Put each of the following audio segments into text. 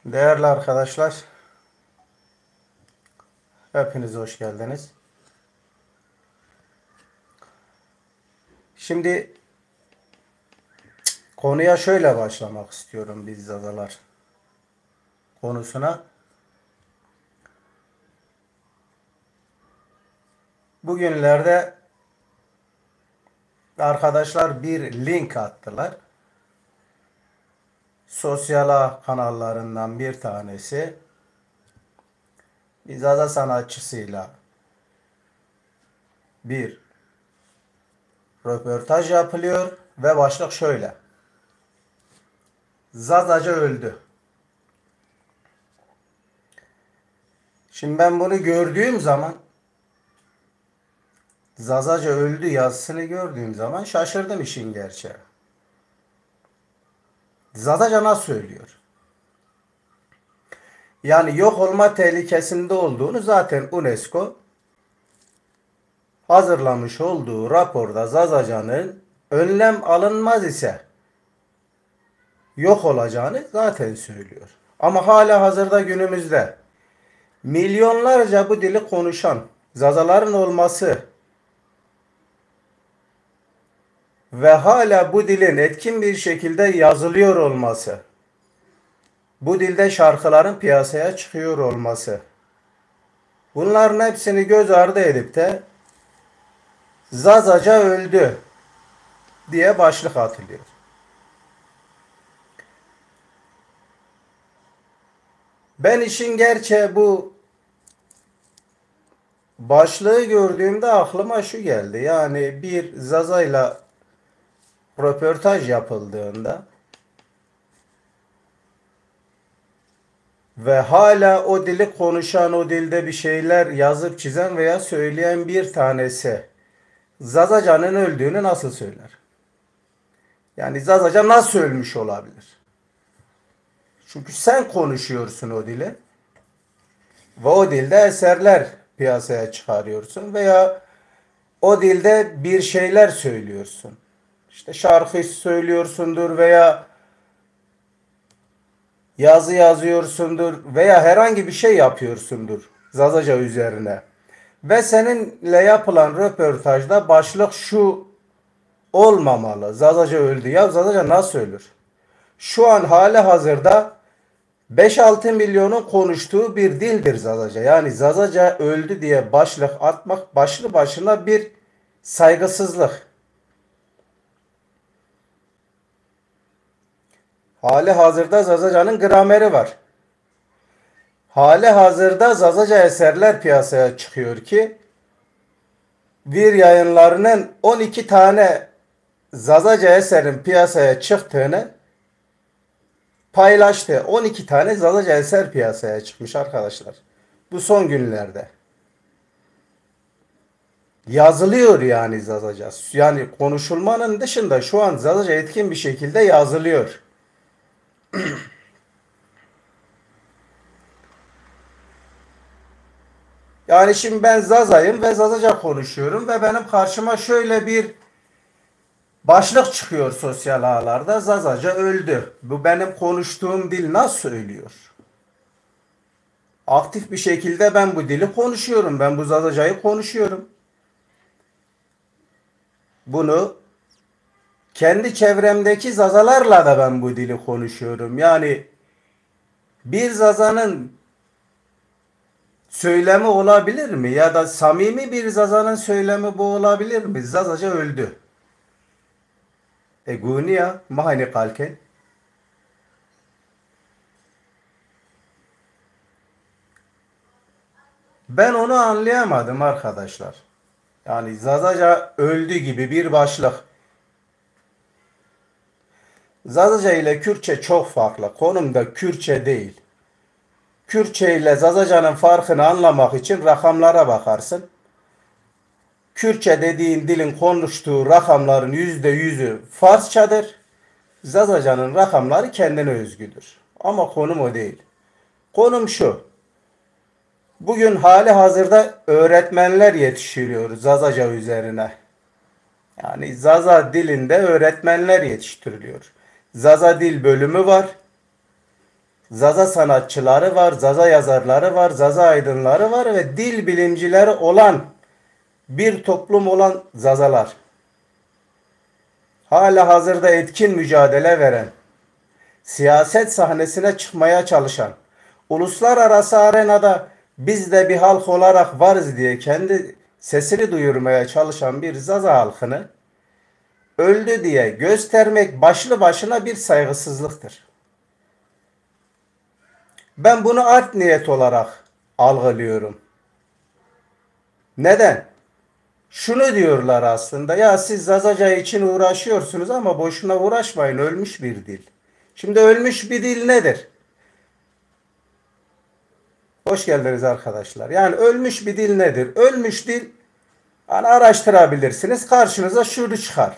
Değerli arkadaşlar, hepiniz hoş geldiniz. Şimdi konuya şöyle başlamak istiyorum biz adalar konusuna. Bugünlerde arkadaşlar bir link attılar. Sosyal ağ kanallarından bir tanesi bir Zaza sanatçısıyla bir röportaj yapılıyor ve başlık şöyle: Zazacı öldü. Şimdi ben bunu gördüğüm zaman, Zazacı öldü yazısını gördüğüm zaman şaşırdım işin gerçeği. Zazaca nasıl söylüyor? Yani yok olma tehlikesinde olduğunu zaten UNESCO hazırlamış olduğu raporda Zazaca'nın önlem alınmaz ise yok olacağını zaten söylüyor. Ama hala hazırda günümüzde milyonlarca bu dili konuşan Zazaların olması ve hala bu dilin etkin bir şekilde yazılıyor olması, bu dilde şarkıların piyasaya çıkıyor olması, bunların hepsini göz ardı edip de Zazaca öldü diye başlık atılıyor. Ben işin gerçeği bu başlığı gördüğümde aklıma şu geldi. Yani bir Zaza'yla röportaj yapıldığında ve hala o dili konuşan, o dilde bir şeyler yazıp çizen veya söyleyen bir tanesi Zazaca'nın öldüğünü nasıl söyler? Yani Zazaca nasıl ölmüş olabilir? Çünkü sen konuşuyorsun o dili ve o dilde eserler piyasaya çıkarıyorsun veya o dilde bir şeyler söylüyorsun. İşte şarkı söylüyorsundur veya yazı yazıyorsundur veya herhangi bir şey yapıyorsundur Zazaca üzerine. Ve seninle yapılan röportajda başlık şu olmamalı: Zazaca öldü. Ya Zazaca nasıl ölür? Şu an hali hazırda 5-6 milyonun konuştuğu bir dildir Zazaca. Yani Zazaca öldü diye başlık atmak başlı başına bir saygısızlık. Hali hazırda Zazaca'nın grameri var. Hali hazırda Zazaca eserler piyasaya çıkıyor ki bir yayınlarının 12 tane Zazaca eserin piyasaya çıktığını paylaştı. 12 tane Zazaca eser piyasaya çıkmış arkadaşlar. Bu son günlerde. Yazılıyor yani Zazaca. Yani konuşulmanın dışında şu an Zazaca etkin bir şekilde yazılıyor. Yani şimdi ben Zaza'yım ve Zazaca konuşuyorum ve benim karşıma şöyle bir başlık çıkıyor sosyal ağlarda: Zazaca öldü. Bu benim konuştuğum dil nasıl söylüyor? Aktif bir şekilde ben bu dili konuşuyorum. Ben bu Zazacayı konuşuyorum. Bunu kendi çevremdeki Zazalarla da ben bu dili konuşuyorum. Yani bir Zaza'nın söylemi olabilir mi? Ya da samimi bir Zaza'nın söylemi bu olabilir mi? Zazaca öldü. Gunia mahane kalken. Ben onu anlayamadım arkadaşlar. Yani Zazaca öldü gibi bir başlık. Zazaca ile Kürtçe çok farklı. Konumda Kürtçe değil. Kürtçe ile Zazaca'nın farkını anlamak için rakamlara bakarsın. Kürtçe dediğin dilin konuştuğu rakamların %100'ü Farsçadır. Zazaca'nın rakamları kendine özgüdür. Ama konum o değil. Konum şu: bugün hali hazırda öğretmenler yetiştiriyor Zazaca üzerine. Yani Zaza dilinde öğretmenler yetiştiriliyor. Zaza dil bölümü var. Zaza sanatçıları var, Zaza yazarları var, Zaza aydınları var ve dil bilimcileri olan bir toplum olan Zazalar. Hala hazırda etkin mücadele veren, siyaset sahnesine çıkmaya çalışan, uluslararası arenada biz de bir halk olarak varız diye kendi sesini duyurmaya çalışan bir Zaza halkını öldü diye göstermek başlı başına bir saygısızlıktır. Ben bunu art niyet olarak algılıyorum. Neden? Şunu diyorlar aslında, ya siz Zazaca için uğraşıyorsunuz ama boşuna uğraşmayın, ölmüş bir dil. Şimdi ölmüş bir dil nedir? Hoş geldiniz arkadaşlar. Yani ölmüş bir dil nedir? Ölmüş dil, hani araştırabilirsiniz, karşınıza şunu çıkar.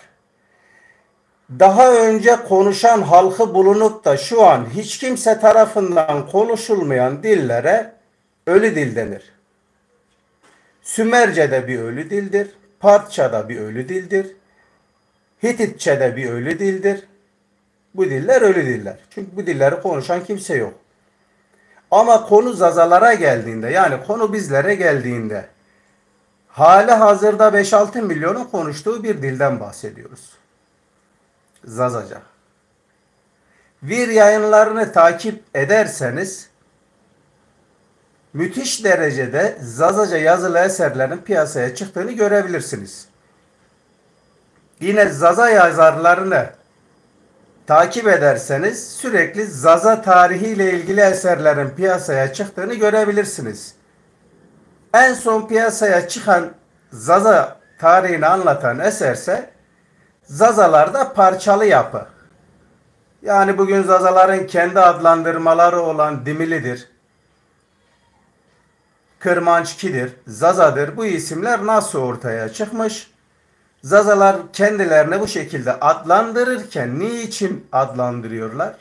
Daha önce konuşan halkı bulunup da şu an hiç kimse tarafından konuşulmayan dillere ölü dil denir. Sümerce de bir ölü dildir. Partça da bir ölü dildir. Hititçe de bir ölü dildir. Bu diller ölü diller. Çünkü bu dilleri konuşan kimse yok. Ama konu Zazalara geldiğinde, yani konu bizlere geldiğinde hali hazırda 5-6 milyonun konuştuğu bir dilden bahsediyoruz. Zazaca. Vir yayınlarını takip ederseniz müthiş derecede Zazaca yazılı eserlerin piyasaya çıktığını görebilirsiniz. Yine Zaza yazarlarını takip ederseniz sürekli Zaza tarihiyle ilgili eserlerin piyasaya çıktığını görebilirsiniz. En son piyasaya çıkan Zaza tarihini anlatan eserse Zazalarda parçalı yapı. Yani bugün Zazaların kendi adlandırmaları olan Dimilidir, Kırmançkidir, Zazadır. Bu isimler nasıl ortaya çıkmış? Zazalar kendilerini bu şekilde adlandırırken niçin adlandırıyorlar?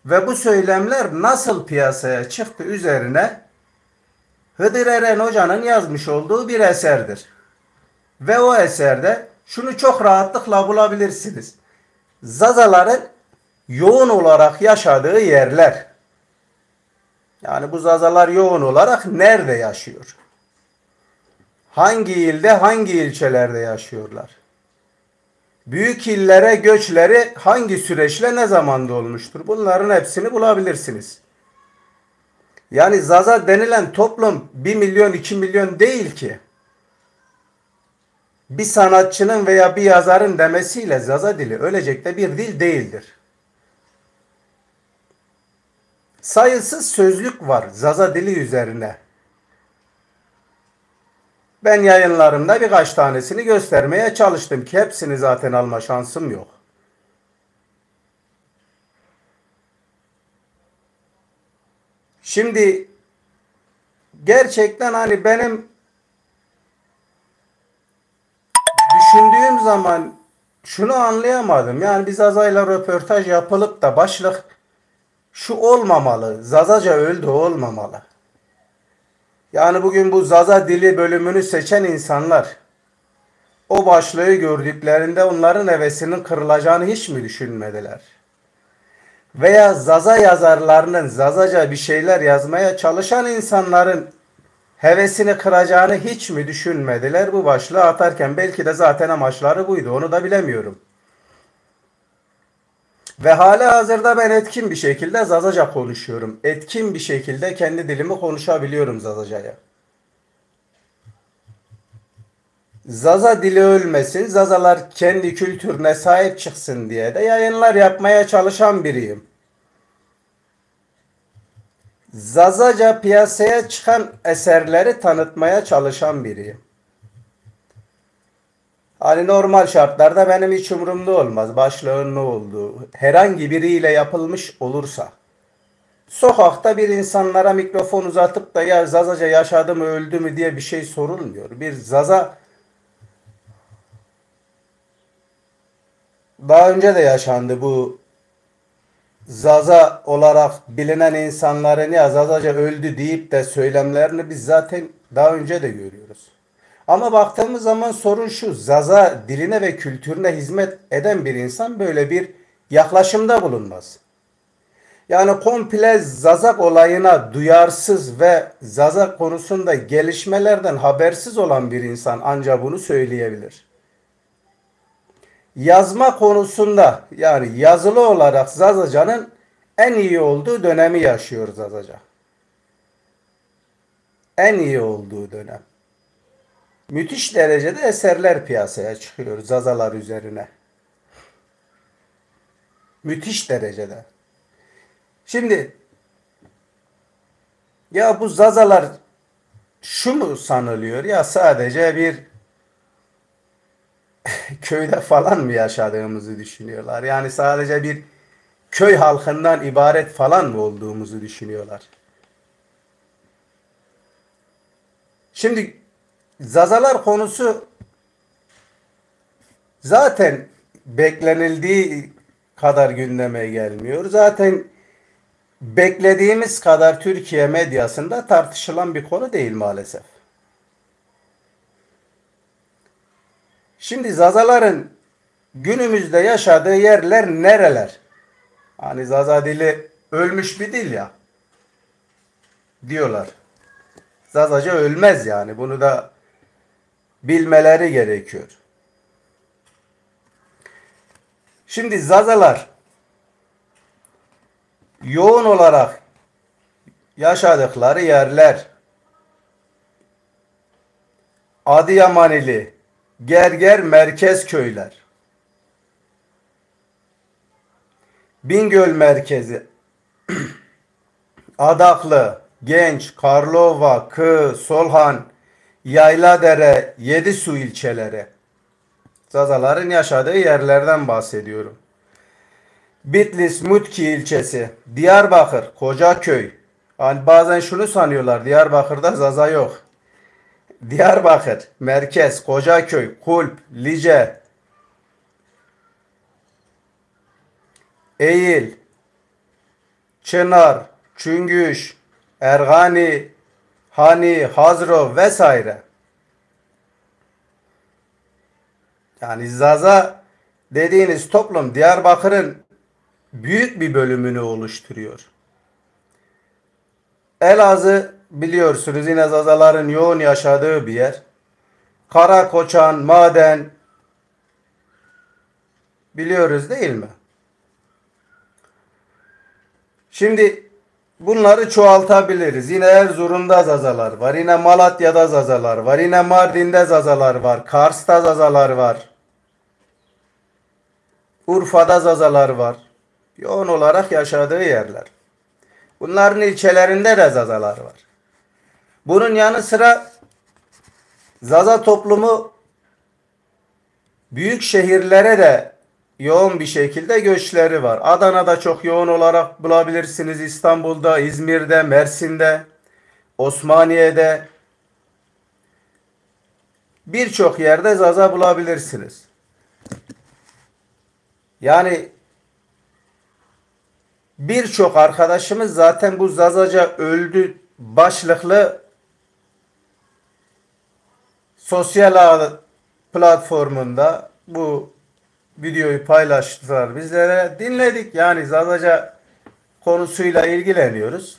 Ve bu söylemler nasıl piyasaya çıktı üzerine Hıdır Eren Hoca'nın yazmış olduğu bir eserdir. Ve o eserde şunu çok rahatlıkla bulabilirsiniz. Zazaların yoğun olarak yaşadığı yerler. Yani bu Zazalar yoğun olarak nerede yaşıyor? Hangi ilde, hangi ilçelerde yaşıyorlar? Büyük illere göçleri hangi süreçle ne zamanda olmuştur? Bunların hepsini bulabilirsiniz. Yani Zaza denilen toplum 1 milyon 2 milyon değil ki. Bir sanatçının veya bir yazarın demesiyle Zaza dili ölecek de bir dil değildir. Sayısız sözlük var Zaza dili üzerine. Ben yayınlarımda birkaç tanesini göstermeye çalıştım ki hepsini zaten alma şansım yok. Şimdi gerçekten hani benim düşündüğüm zaman şunu anlayamadım. Yani biz Zaza'yla röportaj yapılıp da başlık şu olmamalı. Zazaca öldü olmamalı. Yani bugün bu Zaza dili bölümünü seçen insanlar o başlığı gördüklerinde onların hevesinin kırılacağını hiç mi düşünmediler? Veya Zaza yazarlarının Zazaca bir şeyler yazmaya çalışan insanların hevesini kıracağını hiç mi düşünmediler bu başlığı atarken? Belki de zaten amaçları buydu. Onu da bilemiyorum. Ve hala hazırda ben etkin bir şekilde Zazaca konuşuyorum. Etkin bir şekilde kendi dilimi konuşabiliyorum Zazaca'ya. Zaza dili ölmesin, Zazalar kendi kültürüne sahip çıksın diye de yayınlar yapmaya çalışan biriyim. Zazaca piyasaya çıkan eserleri tanıtmaya çalışan biriyim. Hani normal şartlarda benim hiç umurumda olmaz başlığın ne olduğu. Herhangi biriyle yapılmış olursa. Sokakta bir insanlara mikrofon uzatıp da ya Zazaca yaşadı mı öldü mü diye bir şey sorulmuyor. Bir Zaza daha önce de yaşandı bu Zaza olarak bilinen insanların ya Zazaca öldü deyip de söylemlerini biz zaten daha önce de görüyoruz. Ama baktığımız zaman sorun şu, Zaza diline ve kültürüne hizmet eden bir insan böyle bir yaklaşımda bulunmaz. Yani komple Zazak olayına duyarsız ve Zazak konusunda gelişmelerden habersiz olan bir insan ancak bunu söyleyebilir. Yazma konusunda yani yazılı olarak Zazacan'ın en iyi olduğu dönemi yaşıyor Zazaca. En iyi olduğu dönem. Müthiş derecede eserler piyasaya çıkıyor Zazalar üzerine. Müthiş derecede. Şimdi ya bu Zazalar şu mu sanılıyor ya sadece bir köyde falan mı yaşadığımızı düşünüyorlar. Yani sadece bir köy halkından ibaret falan mı olduğumuzu düşünüyorlar. Şimdi Zazalar konusu zaten beklenildiği kadar gündeme gelmiyor. Zaten beklediğimiz kadar Türkiye medyasında tartışılan bir konu değil maalesef. Şimdi Zazaların günümüzde yaşadığı yerler nereler? Hani Zaza dili ölmüş bir dil ya diyorlar. Zazaca ölmez yani. Bunu da bilmeleri gerekiyor. Şimdi Zazalar yoğun olarak yaşadıkları yerler Adıyamanili, Gerger merkez köyler, Bingöl merkezi, Adaklı, Genç, Karlova, Kığ, Solhan, Yayladere, Yedisu ilçeleri. Zazaların yaşadığı yerlerden bahsediyorum. Bitlis, Mutki ilçesi, Diyarbakır, Kocaköy. Hani bazen şunu sanıyorlar, Diyarbakır'da Zaza yok. Diyarbakır, Merkez, Kocaköy, Kulp, Lice, Eğil, Çınar, Çüngüş, Ergani, Hani, Hazro vesaire. Yani Zaza dediğiniz toplum Diyarbakır'ın büyük bir bölümünü oluşturuyor. Elazığ biliyorsunuz yine Zazaların yoğun yaşadığı bir yer. Karakoçan, Maden biliyoruz değil mi? Şimdi bunları çoğaltabiliriz. Yine Erzurum'da Zazalar var. Yine Malatya'da Zazalar var. Yine Mardin'de Zazalar var. Kars'ta Zazalar var. Urfa'da Zazalar var. Yoğun olarak yaşadığı yerler. Bunların ilçelerinde de Zazalar var. Bunun yanı sıra Zaza toplumu büyük şehirlere de yoğun bir şekilde göçleri var. Adana'da çok yoğun olarak bulabilirsiniz. İstanbul'da, İzmir'de, Mersin'de, Osmaniye'de birçok yerde Zaza bulabilirsiniz. Yani birçok arkadaşımız zaten bu Zazaca öldü başlıklı sosyal ağ platformunda bu videoyu paylaştılar bizlere. Dinledik yani Zazaca konusuyla ilgileniyoruz.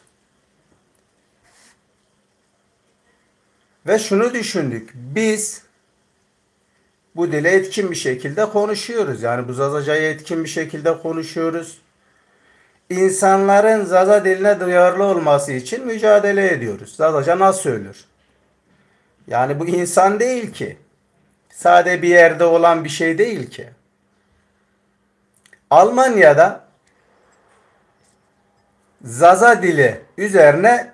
Ve şunu düşündük. Biz bu dile etkin bir şekilde konuşuyoruz. Yani bu Zazaca'yı etkin bir şekilde konuşuyoruz. İnsanların Zaza diline duyarlı olması için mücadele ediyoruz. Zazaca nasıl ölür? Yani bu insan değil ki. Sade bir yerde olan bir şey değil ki. Almanya'da Zaza dili üzerine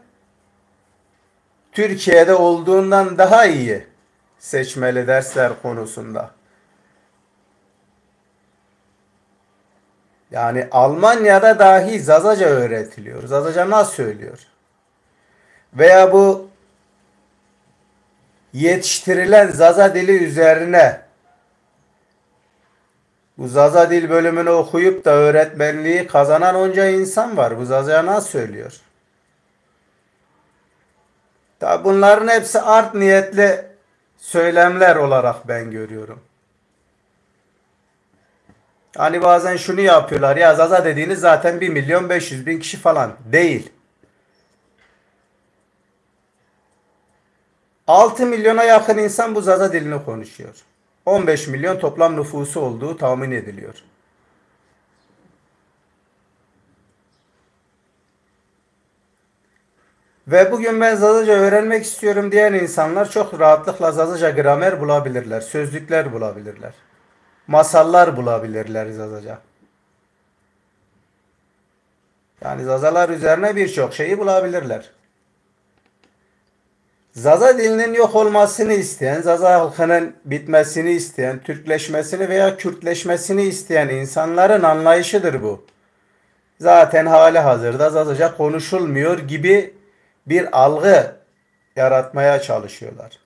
Türkiye'de olduğundan daha iyi seçmeli dersler konusunda. Yani Almanya'da dahi Zazaca öğretiliyor. Zazaca nasıl söylüyor? Veya bu yetiştirilen Zaza dili üzerine bu Zaza dil bölümünü okuyup da öğretmenliği kazanan onca insan var. Bu Zazaca nasıl söylüyor? Tabi bunların hepsi art niyetli söylemler olarak ben görüyorum. Hani bazen şunu yapıyorlar ya, Zaza dediğiniz zaten 1.500.000 kişi falan. Değil. 6 milyona yakın insan bu Zaza dilini konuşuyor. 15 milyon toplam nüfusu olduğu tahmin ediliyor. Ve bugün ben Zazaca öğrenmek istiyorum diyen insanlar çok rahatlıkla Zazaca gramer bulabilirler, sözlükler bulabilirler, masallar bulabilirler Zazaca. Yani Zazalar üzerine birçok şeyi bulabilirler. Zaza dilinin yok olmasını isteyen, Zaza halkının bitmesini isteyen, Türkleşmesini veya Kürtleşmesini isteyen insanların anlayışıdır bu. Zaten hali hazırda Zazaca konuşulmuyor gibi bir algı yaratmaya çalışıyorlar.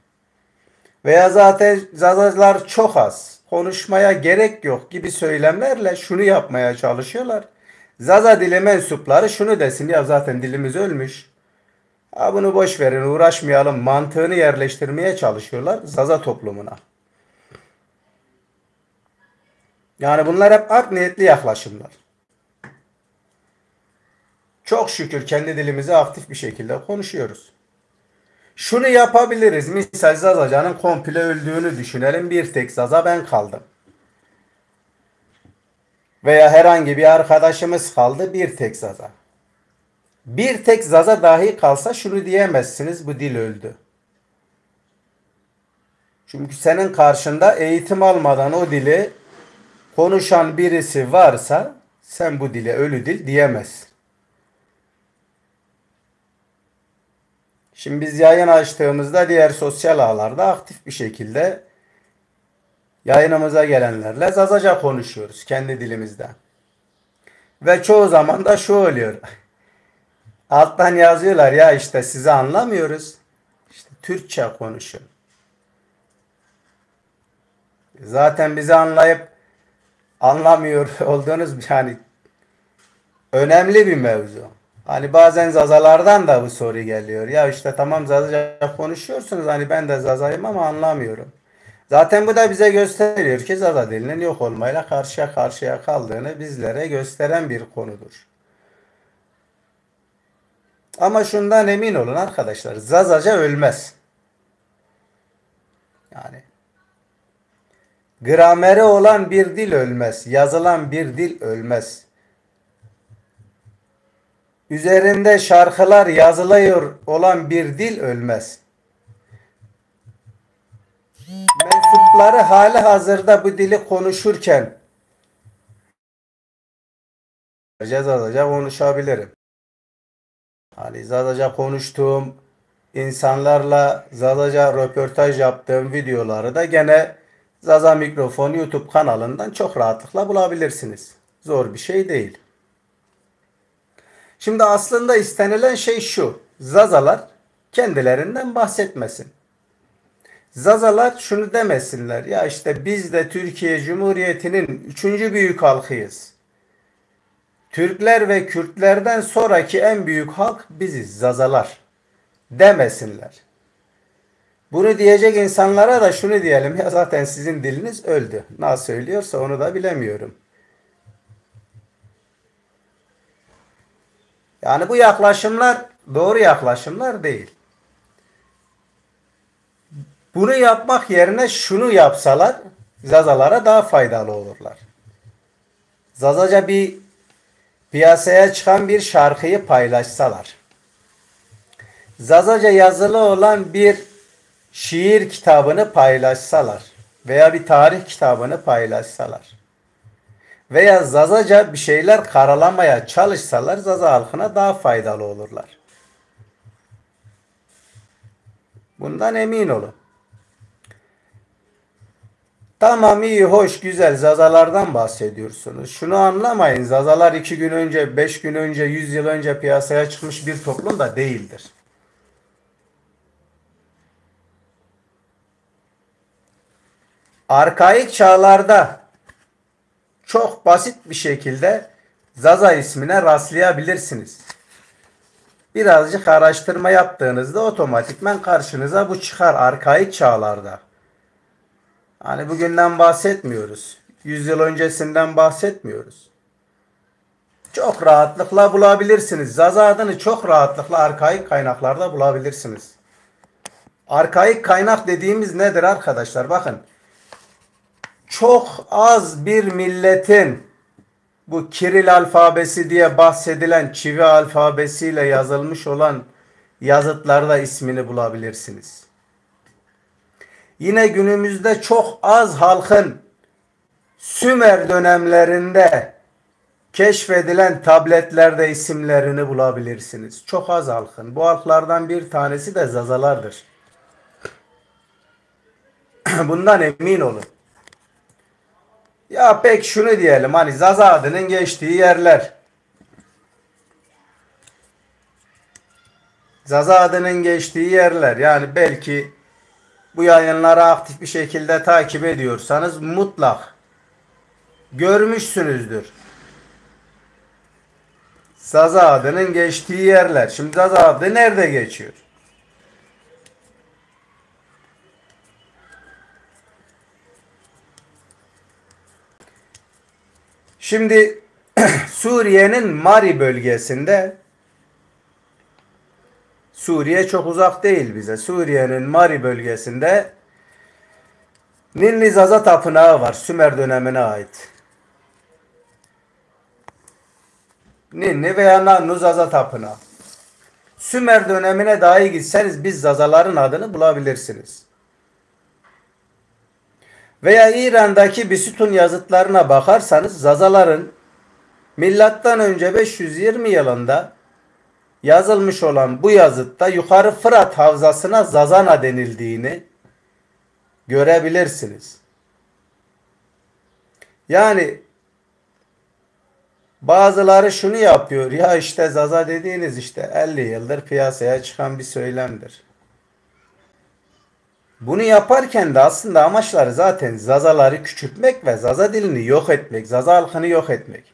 Veya zaten Zazalar çok az, konuşmaya gerek yok gibi söylemlerle şunu yapmaya çalışıyorlar. Zaza dili mensupları şunu desin, ya zaten dilimiz ölmüş. Ha, bunu boş verin, uğraşmayalım mantığını yerleştirmeye çalışıyorlar Zaza toplumuna. Yani bunlar hep art niyetli yaklaşımlar. Çok şükür kendi dilimizi aktif bir şekilde konuşuyoruz. Şunu yapabiliriz. Misal Zazaca'nın komple öldüğünü düşünelim. Bir tek Zaza ben kaldım. Veya herhangi bir arkadaşımız kaldı. Bir tek Zaza. Bir tek Zaza dahi kalsa şunu diyemezsiniz. Bu dil öldü. Çünkü senin karşında eğitim almadan o dili konuşan birisi varsa sen bu dile ölü dil diyemezsin. Şimdi biz yayın açtığımızda diğer sosyal ağlarda aktif bir şekilde yayınımıza gelenlerle Zazaca konuşuyoruz kendi dilimizde. Ve çoğu zaman da şu oluyor. Alttan yazıyorlar ya, işte sizi anlamıyoruz. İşte Türkçe konuşun. Zaten bizi anlayıp anlamıyor olduğunuz yani önemli bir mevzu. Hani bazen Zazalardan da bu soru geliyor. Ya işte tamam Zazaca konuşuyorsunuz, hani ben de Zazayım ama anlamıyorum. Zaten bu da bize gösteriyor ki Zaza dilinin yok olmayla karşıya karşıya kaldığını bizlere gösteren bir konudur. Ama şundan emin olun arkadaşlar, Zazaca ölmez. Yani grameri olan bir dil ölmez, yazılan bir dil ölmez. Üzerinde şarkılar yazılıyor olan bir dil ölmez. Mensupları hali hazırda bu dili konuşurken Zazaca konuşabilirim. Hani Zazaca konuştuğum insanlarla Zazaca röportaj yaptığım videoları da gene Zaza Mikrofon YouTube kanalından çok rahatlıkla bulabilirsiniz. Zor bir şey değil. Şimdi aslında istenilen şey şu. Zazalar kendilerinden bahsetmesin. Zazalar şunu demesinler. Ya işte biz de Türkiye Cumhuriyeti'nin 3. büyük halkıyız. Türkler ve Kürtlerden sonraki en büyük halk biziz, Zazalar demesinler. Bunu diyecek insanlara da şunu diyelim, ya zaten sizin diliniz öldü. Nasıl söylüyorsa onu da bilemiyorum. Yani bu yaklaşımlar doğru yaklaşımlar değil. Bunu yapmak yerine şunu yapsalar Zazalara daha faydalı olurlar. Zazaca bir piyasaya çıkan bir şarkıyı paylaşsalar. Zazaca yazılı olan bir şiir kitabını paylaşsalar veya bir tarih kitabını paylaşsalar veya Zazaca bir şeyler karalamaya çalışsalar Zaza halkına daha faydalı olurlar. Bundan emin olun. Tamam, iyi, hoş, güzel Zazalardan bahsediyorsunuz. Şunu anlamayın, Zazalar 2 gün önce, 5 gün önce, 100 yıl önce piyasaya çıkmış bir toplum da değildir. Arkaik çağlarda çok basit bir şekilde Zaza ismine rastlayabilirsiniz. Birazcık araştırma yaptığınızda otomatikman karşınıza bu çıkar arkaik çağlarda. Hani bugünden bahsetmiyoruz. 100 yıl öncesinden bahsetmiyoruz. Çok rahatlıkla bulabilirsiniz. Zaza adını çok rahatlıkla arkaik kaynaklarda bulabilirsiniz. Arkaik kaynak dediğimiz nedir arkadaşlar? Bakın. Çok az bir milletin bu Kiril alfabesi diye bahsedilen çivi alfabesiyle yazılmış olan yazıtlarda ismini bulabilirsiniz. Yine günümüzde çok az halkın Sümer dönemlerinde keşfedilen tabletlerde isimlerini bulabilirsiniz. Çok az halkın. Bu halklardan bir tanesi de Zazalardır. Bundan emin olun. Ya pek şunu diyelim, hani Zaza adının geçtiği yerler. Zaza adının geçtiği yerler. Yani belki bu yayınları aktif bir şekilde takip ediyorsanız mutlak görmüşsünüzdür. Zaza adının geçtiği yerler. Şimdi Zaza adı nerede geçiyor? Şimdi Suriye'nin Mari bölgesinde, Suriye çok uzak değil bize. Suriye'nin Mari bölgesinde Ninni Zaza Tapınağı var. Sümer dönemine ait. Ninni veya Nannu Zaza Tapınağı. Sümer dönemine dahi gitseniz biz Zazaların adını bulabilirsiniz. Veya İran'daki Bisutun yazıtlarına bakarsanız Zazaların milattan önce 520 yılında yazılmış olan bu yazıtta yukarı Fırat havzasına Zazana denildiğini görebilirsiniz. Yani bazıları şunu yapıyor. Ya işte Zaza dediğiniz işte 50 yıldır piyasaya çıkan bir söylemdir. Bunu yaparken de aslında amaçları zaten Zazaları küçültmek ve Zaza dilini yok etmek, Zaza halkını yok etmek.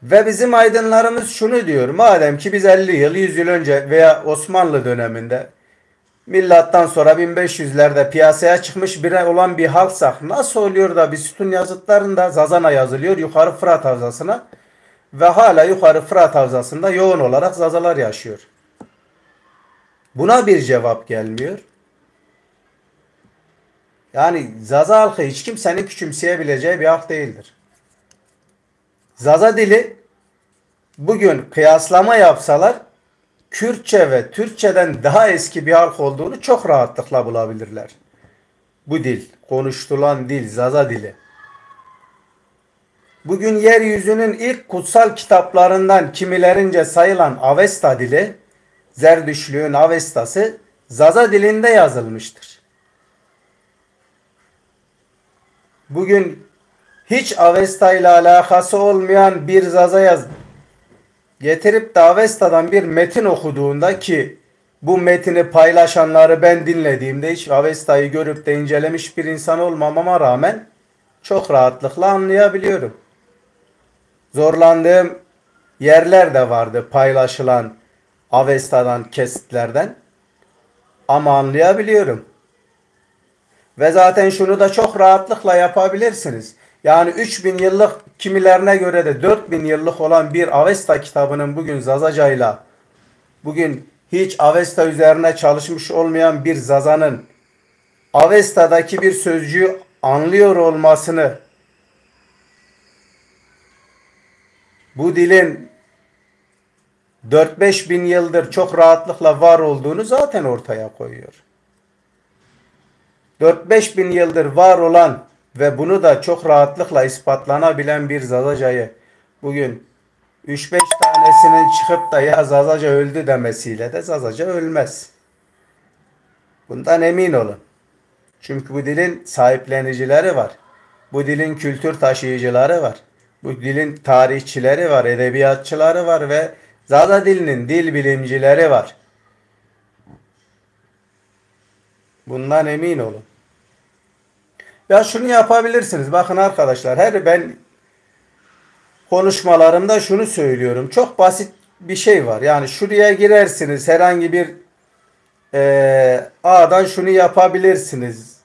Ve bizim aydınlarımız şunu diyor. Madem ki biz 50 yıl, 100 yıl önce veya Osmanlı döneminde milattan sonra 1500'lerde piyasaya çıkmış olan bir halksak nasıl oluyor da bir sütun yazıtlarında Zazana yazılıyor yukarı Fırat Havzası'na ve hala yukarı Fırat Havzası'nda yoğun olarak Zazalar yaşıyor. Buna bir cevap gelmiyor. Yani Zaza halkı hiç kimsenin küçümseyebileceği bir halk değildir. Zaza dili bugün kıyaslama yapsalar Kürtçe ve Türkçeden daha eski bir halk olduğunu çok rahatlıkla bulabilirler. Bu dil, konuştulan dil, Zaza dili. Bugün yeryüzünün ilk kutsal kitaplarından kimilerince sayılan Avesta dili, Zerdüştlüğün Avestası, Zaza dilinde yazılmıştır. Bugün hiç Avesta ile alakası olmayan bir Zaza getirip de Avesta'dan bir metin okuduğunda, ki bu metini paylaşanları ben dinlediğimde hiç Avesta'yı görüp de incelemiş bir insan olmamama rağmen çok rahatlıkla anlayabiliyorum. Zorlandığım yerler de vardı paylaşılan Avesta'dan kesitlerden, ama anlayabiliyorum. Ve zaten şunu da çok rahatlıkla yapabilirsiniz. Yani 3000 yıllık, kimilerine göre de 4000 yıllık olan bir Avesta kitabının bugün Zazacayla, bugün hiç Avesta üzerine çalışmış olmayan bir Zaza'nın Avesta'daki bir sözcüğü anlıyor olmasını, bu dilin 4-5 bin yıldır çok rahatlıkla var olduğunu zaten ortaya koyuyor. 4-5 bin yıldır var olan ve bunu da çok rahatlıkla ispatlanabilen bir Zazacayı bugün 3-5 tanesinin çıkıp da ya Zazaca öldü demesiyle de Zazaca ölmez. Bundan emin olun. Çünkü bu dilin sahiplenicileri var. Bu dilin kültür taşıyıcıları var. Bu dilin tarihçileri var, edebiyatçıları var ve Zaza dilinin dil bilimcileri var. Bundan emin olun. Ya şunu yapabilirsiniz. Bakın arkadaşlar, ben konuşmalarımda şunu söylüyorum. Çok basit bir şey var. Yani şuraya girersiniz, herhangi bir A'dan şunu yapabilirsiniz.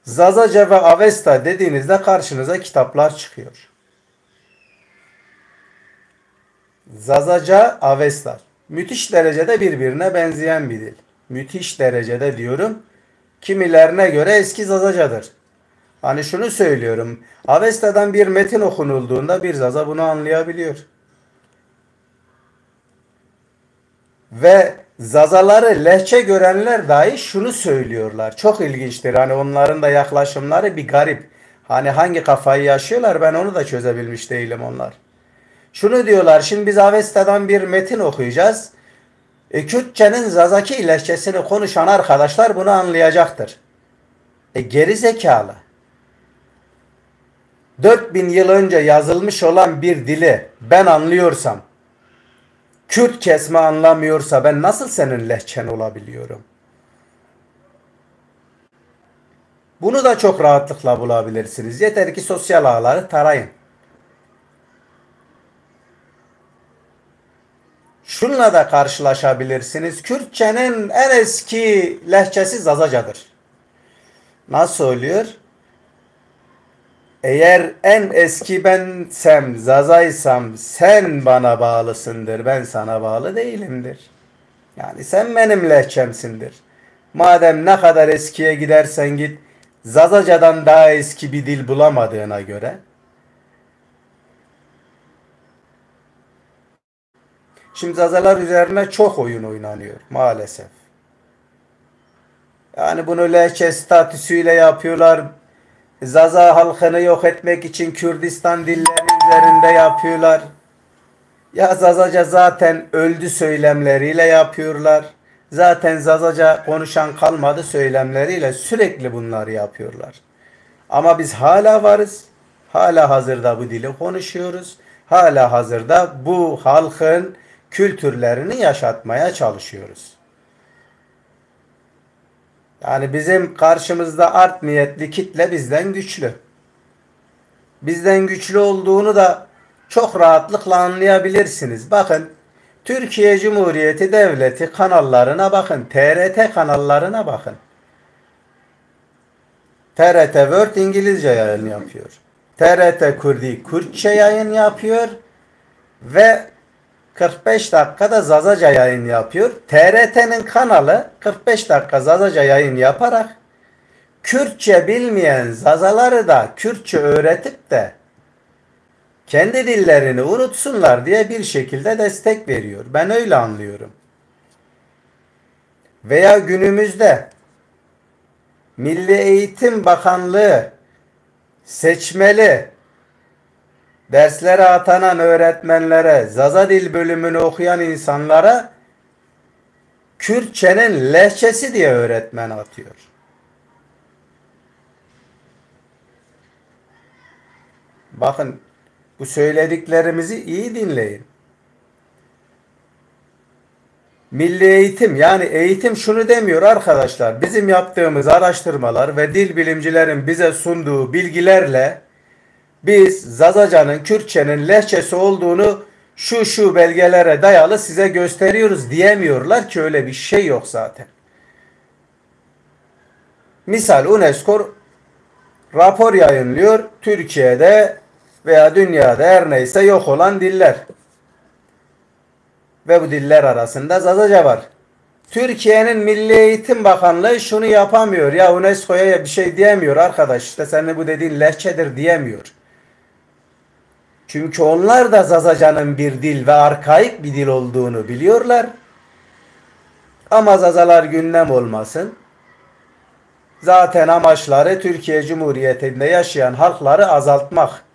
Zazaca ve Avesta dediğinizde karşınıza kitaplar çıkıyor. Zazaca, Avesta. Müthiş derecede birbirine benzeyen bir dil. Müthiş derecede diyorum. Kimilerine göre eski Zazacadır. Hani şunu söylüyorum. Avesta'dan bir metin okunulduğunda bir Zaza bunu anlayabiliyor. Ve Zazaları lehçe görenler dahi şunu söylüyorlar. Çok ilginçtir. Hani onların da yaklaşımları bir garip. Hani hangi kafayı yaşıyorlar ben onu da çözebilmiş değilim onlar. Şunu diyorlar. Şimdi biz Avesta'dan bir metin okuyacağız. Kürtçenin Zazaki lehçesini konuşan arkadaşlar bunu anlayacaktır. Geri zekalı. 4000 yıl önce yazılmış olan bir dili ben anlıyorsam, Kürt kesme anlamıyorsa ben nasıl senin lehçen olabiliyorum? Bunu da çok rahatlıkla bulabilirsiniz. Yeter ki sosyal ağları tarayın. Şununla da karşılaşabilirsiniz. Kürtçenin en eski lehçesi Zazacadır. Nasıl oluyor? Eğer en eski bensem, Zazaysam sen bana bağlısındır, ben sana bağlı değilimdir. Yani sen benim lehçemsindir. Madem ne kadar eskiye gidersen git, Zazacadan daha eski bir dil bulamadığına göre. Şimdi Zazalar üzerine çok oyun oynanıyor maalesef. Yani bunu lehçe statüsüyle yapıyorlar. Zaza halkını yok etmek için Kürdistan dilleri üzerinde yapıyorlar. Ya Zazaca zaten öldü söylemleriyle yapıyorlar. Zaten Zazaca konuşan kalmadı söylemleriyle sürekli bunları yapıyorlar. Ama biz hala varız. Hala hazırda bu dili konuşuyoruz. Hala hazırda bu halkın kültürlerini yaşatmaya çalışıyoruz. Yani bizim karşımızda art niyetli kitle bizden güçlü. Bizden güçlü olduğunu da çok rahatlıkla anlayabilirsiniz. Bakın Türkiye Cumhuriyeti Devleti kanallarına bakın. TRT kanallarına bakın. TRT World İngilizce yayın yapıyor. TRT Kürdi Kürtçe yayın yapıyor. Ve 45 dakikada Zazaca yayın yapıyor. TRT'nin kanalı 45 dakika Zazaca yayın yaparak Kürtçe bilmeyen Zazaları da Kürtçe öğretip de kendi dillerini unutsunlar diye bir şekilde destek veriyor. Ben öyle anlıyorum. Veya günümüzde Milli Eğitim Bakanlığı seçmeli derslere atanan öğretmenlere, Zaza dil bölümünü okuyan insanlara Kürtçenin lehçesi diye öğretmen atıyor. Bakın bu söylediklerimizi iyi dinleyin. Milli eğitim yani eğitim şunu demiyor arkadaşlar. Bizim yaptığımız araştırmalar ve dil bilimcilerin bize sunduğu bilgilerle biz Zazaca'nın Kürtçenin lehçesi olduğunu şu belgelere dayalı size gösteriyoruz diyemiyorlar ki öyle bir şey yok zaten. Misal UNESCO rapor yayınlıyor. Türkiye'de veya dünyada her neyse yok olan diller. Ve bu diller arasında Zazaca var. Türkiye'nin Milli Eğitim Bakanlığı şunu yapamıyor. Ya UNESCO'ya bir şey diyemiyor arkadaş. İşte senin bu dediğin lehçedir diyemiyor. Çünkü onlar da Zazaca'nın bir dil ve arkaik bir dil olduğunu biliyorlar. Ama Zazalar gündem olmasın. Zaten amaçları Türkiye Cumhuriyeti'nde yaşayan halkları azaltmak.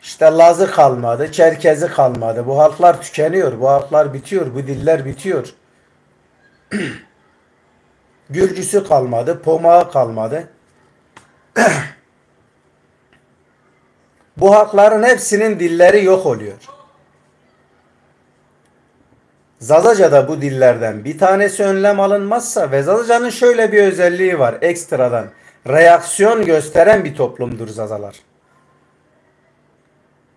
İşte Lazı kalmadı, Çerkezi kalmadı. Bu halklar tükeniyor, bu halklar bitiyor, bu diller bitiyor. Gürcüsü kalmadı, Pomağı kalmadı. Bu halkların hepsinin dilleri yok oluyor. Zazaca'da bu dillerden bir tanesi önlem alınmazsa ve Zazaca'nın şöyle bir özelliği var ekstradan. Reaksiyon gösteren bir toplumdur Zazalar.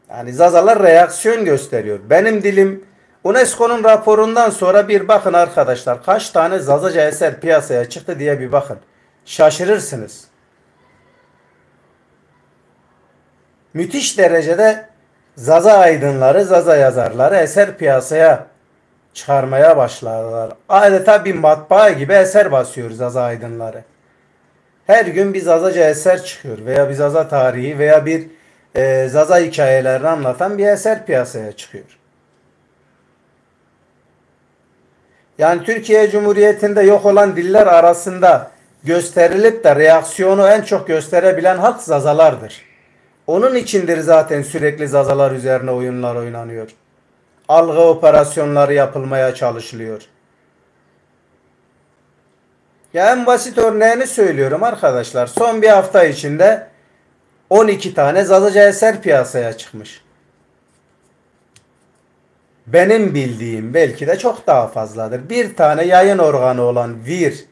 Yani Zazalar reaksiyon gösteriyor. Benim dilim UNESCO'nun raporundan sonra bir bakın arkadaşlar. Kaç tane Zazaca eser piyasaya çıktı diye bir bakın. Şaşırırsınız. müthiş derecede Zaza aydınları, Zaza yazarları eser piyasaya çıkarmaya başladılar. Adeta bir matbaa gibi eser basıyor Zaza aydınları. Her gün bir Zazaca eser çıkıyor veya bir Zaza tarihi veya bir Zaza hikayelerini anlatan bir eser piyasaya çıkıyor. Yani Türkiye Cumhuriyeti'nde yok olan diller arasında gösterilip de reaksiyonu en çok gösterebilen halk Zazalardır. Onun içindir zaten sürekli Zazalar üzerine oyunlar oynanıyor. Algı operasyonları yapılmaya çalışılıyor. Ya en basit örneğini söylüyorum arkadaşlar. Son bir hafta içinde 12 tane Zazaca eser piyasaya çıkmış. Benim bildiğim belki de çok daha fazladır. Bir tane yayın organı olan VİR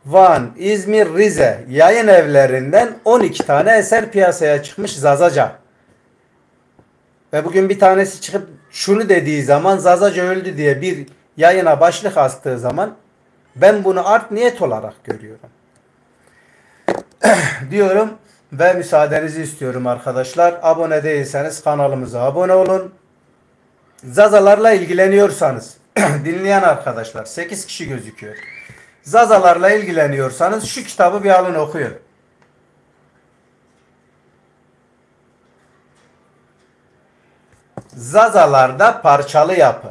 Van, İzmir, Rize yayın evlerinden 12 tane eser piyasaya çıkmış Zazaca. Ve bugün bir tanesi çıkıp şunu dediği zaman, Zazaca öldü diye bir yayına başlık astığı zaman ben bunu art niyet olarak görüyorum. Diyorum ve müsaadenizi istiyorum arkadaşlar. Abone değilseniz kanalımıza abone olun. Zazalarla ilgileniyorsanız dinleyen arkadaşlar 8 kişi gözüküyor. Zazalarla ilgileniyorsanız şu kitabı bir alın okuyun. Zazalarda parçalı yapı.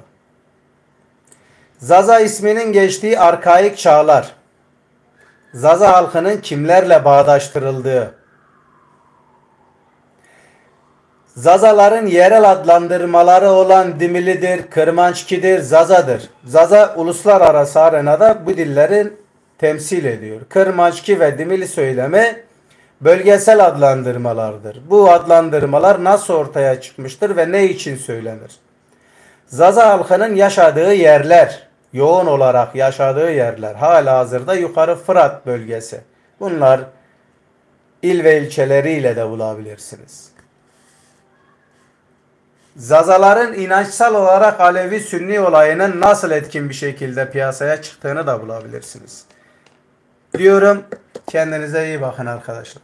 Zaza isminin geçtiği arkaik çağlar. Zaza halkının kimlerle bağdaştırıldığı. Zazaların yerel adlandırmaları olan Dimilidir, Kırmançkidir, Zazadır. Zaza uluslararası arenada bu dillerin temsil ediyor. Kırmançki ve Dimili söylemi bölgesel adlandırmalardır. Bu adlandırmalar nasıl ortaya çıkmıştır ve ne için söylenir? Zaza halkının yaşadığı yerler, yoğun olarak yaşadığı yerler, halihazırda Yukarı Fırat bölgesi. Bunlar il ve ilçeleriyle de bulabilirsiniz. Zazaların inançsal olarak Alevi-Sünni olayının nasıl etkin bir şekilde piyasaya çıktığını da bulabilirsiniz. Diyorum, kendinize iyi bakın arkadaşlar.